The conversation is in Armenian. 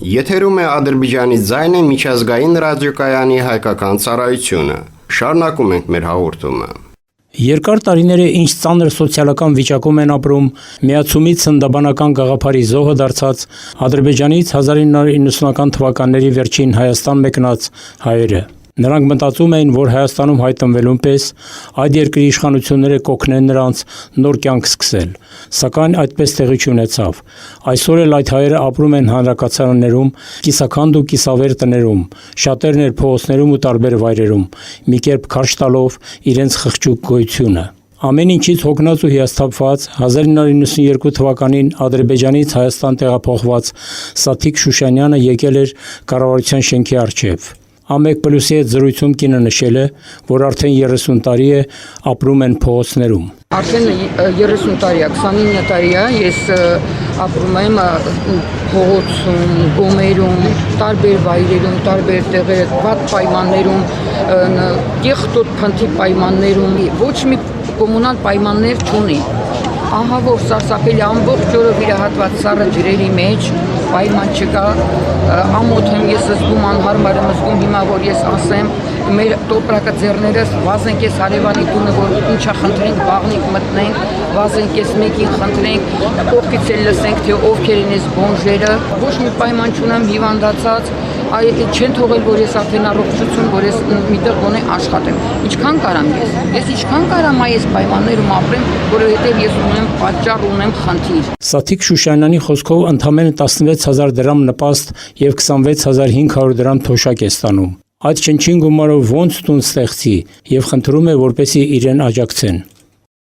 Եթերում է Ադրբեջանի ձայնը միջազգային ռադիոկայանի հայկական ծառայությունը։ Շարունակում ենք մեր հաղորդումը։ Երկար տարիներ է ինչ ծանր սոցիալական վիճակում են ապրում միացումից հնդաբանական գաղափարի զոհը դարձած Ադրբեջանից 1990-ական թվականների վերջին Հայաստան մեկնած հայերը։ Նրանք մտածում էին, որ Հայաստանում հայտնվելուն պես այդ երկրի իշխանությունները կօգնեն նրանց նոր կյանք սկսել, սակայն այդպես տեղի չունեցավ։ Այսօր էլ այդ հայերը ապրում են հանրակացարաններում, կիսաքանդ ու կիսավեր տներում, շատերն էլ փողոցներում ու տարբեր վայրերում, մի կերպ քարշ տալով իրենց խղճուկ գոյությունը։ Ամեն ինչից հոգնած ու հիասթափված 1992 թվականին Ադրբեջանից Հայաստան տեղափոխված Սաթիկ Շուշանյանը եկել էր կառավարության շենքի առջև։ Ամեկ+ի հետ զրույցում կինը նշել է, որ արդեն 30 տարի է ապրում են փողոցներում։ Արդեն 30 տարի է, 29 տարի է, ես ապրում եմ փողոցում, գոմերում, տարբեր վայրերում, տարբեր տեղեր, վատ պայմաններում, կեղտոտ փնթի պայմաններում, ոչ մի կոմունալ պայմաններ չունի։ Ահա որ սարսափելի ամբողջ օրը վիրահատված սառը ջրերի մեջ պայման չկա, ամոթ եմ ես զգում, անհարմար եմ զգում հիմա, որ ես ասեմ, մեր տոպրակը ձեռներս վազենք ես հարևանի տունը, որ ինչա խնդրենք, բաղնիկ մտնենք, վազենք ես մեկին խնդրենք, կողքից էլ լսենք, թե ովքեր են ես բոնժերը, ոչ մի պայման չունեմ հիվանդացած, չեն թողել, որ ես արդեն առողջություն, որ ես միտեղ գոնե աշխատեմ։ Ինչքան կարամ ես ինչքան կարամ այս պայմաններում ապրեմ, որովհետև ես ունեմ պատճառ, ունեմ խնդիր։ Սաթիկ Շուշանյանի խոսքով ընդամենը 16000 դրամ նպաստ եւ 26500 դրամ թոշակ է ստանում։ Այդ չնչին գումարով ոնց տուն ստեղծի եւ խնդրում է, որպեսզի իրեն աջակցեն։